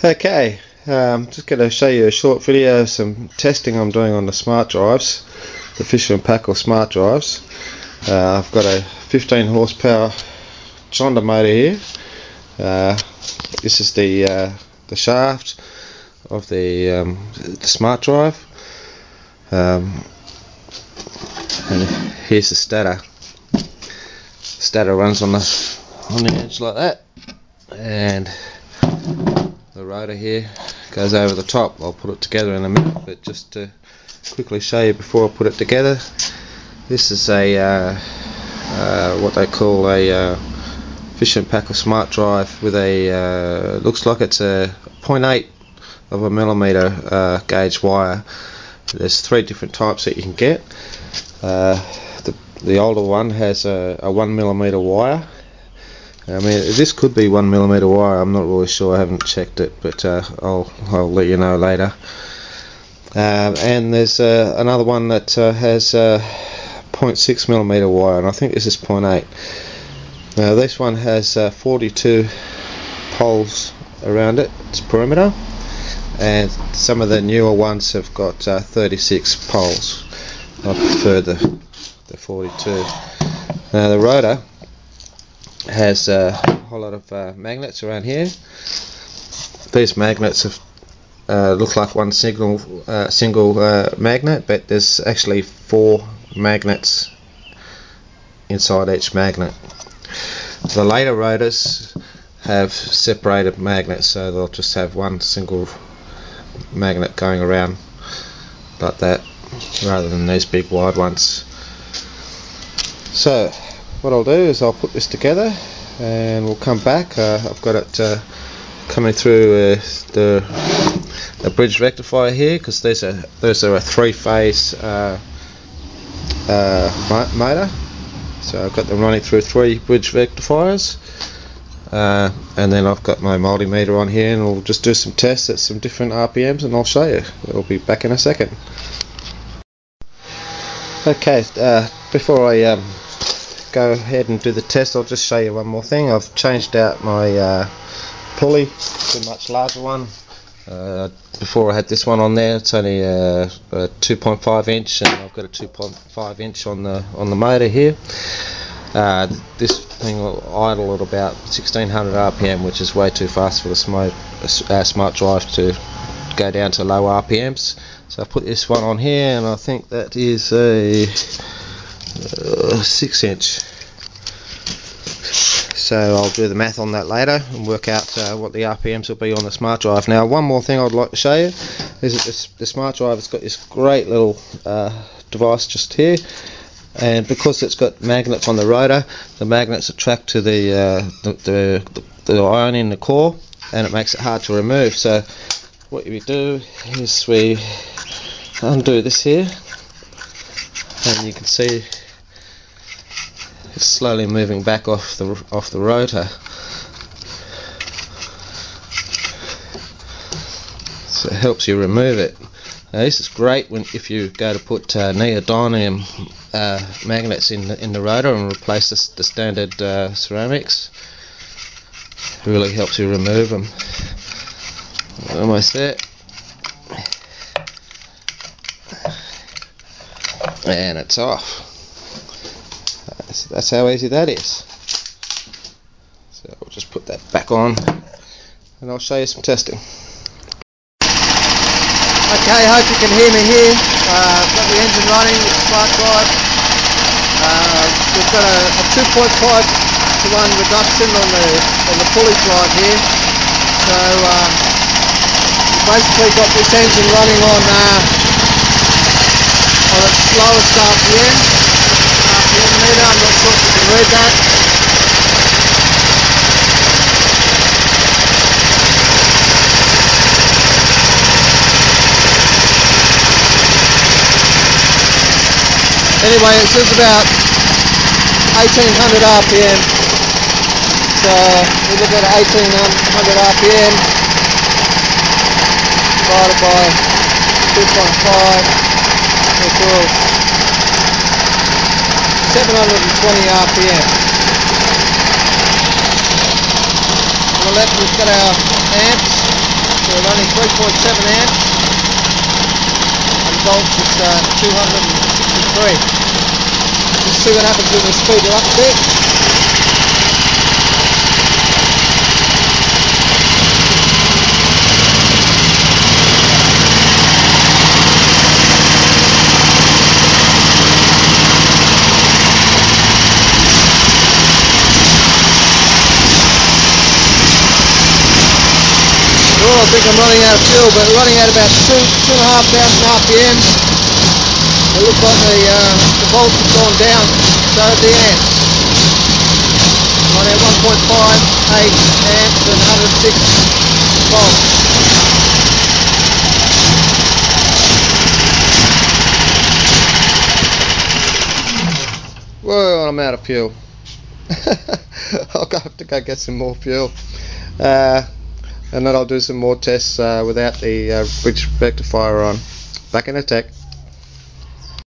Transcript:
Okay, just going to show you a short video of some testing I'm doing on the smart drives, the Fisher & Paykel smart drives. I've got a 15 horsepower Honda motor here. This is the shaft of the smart drive, and here's the stator. Stator runs on the edge like that, and the rotor here goes over the top. I'll put it together in a minute, but just to quickly show you before I put it together, this is a what they call a Fisher & Paykel smart drive with a looks like it's a 0.8 of a millimeter gauge wire. There's 3 different types that you can get. The older one has a 1 millimeter wire. I mean, this could be 1 millimeter wire. I'm not really sure. I haven't checked it, but I'll let you know later. And there's another one that has 0.6 millimeter wire, and I think this is 0.8. Now this one has 42 poles around it. It's perimeter, and some of the newer ones have got 36 poles. I prefer the 42. Now the rotor has a whole lot of magnets around here. These magnets have, look like one single magnet, but there's actually 4 magnets inside each magnet. The later rotors have separated magnets, so they'll just have one single magnet going around like that, rather than these big wide ones. So what I'll do is I'll put this together and we'll come back. I've got it coming through the bridge rectifier here, because those are a 3-phase motor. So I've got them running through 3 bridge rectifiers, and then I've got my multimeter on here, and we'll just do some tests at some different RPMs, and I'll show you. I'll be back in a second. Okay, before I go ahead and do the test, I'll just show you one more thing. I've changed out my pulley to a much larger one. Before I had this one on there, it's only a 2.5 inch, and I've got a 2.5 inch on the motor here. This thing will idle at about 1600 RPM, which is way too fast for the smart drive to go down to low RPMs. So I put this one on here, and I think that is a 6 inch. So I'll do the math on that later and work out what the RPMs will be on the smart drive. Now, one more thing I'd like to show you is that the smart drive has got this great little device just here, and because it's got magnets on the rotor, the magnets attract to the iron in the core, and it makes it hard to remove. So what we do is we undo this here, and you can see it's slowly moving back off the rotor. So it helps you remove it. Now this is great if you go to put neodymium magnets in the rotor and replace the standard ceramics. It really helps you remove them. Almost there. And it's off. That's how easy that is. So I'll just put that back on, and I'll show you some testing. Okay, hope you can hear me here. Got the engine running with the smart drive. We've got a 2.5 to 1 reduction on the pulley drive here. So we've basically got this engine running on its slowest RPM meter. I'm not sure if you can read that. Anyway, it says about 1800 RPM. So we look at 1800 RPM divided by 2.5 equals 720 RPM. On the left we've got our amps, So we're running 3.7 amps and volts is 263. Let's see what happens when we speed it up a bit. I think I'm running out of fuel, but running at about 2,500 RPM. It looks like the volts have gone down, so have the amps. Running at 1.58 amps and 106 volts. Whoa, I'm out of fuel. I'll have to go get some more fuel. And then I'll do some more tests without the bridge rectifier on. Back in a tech.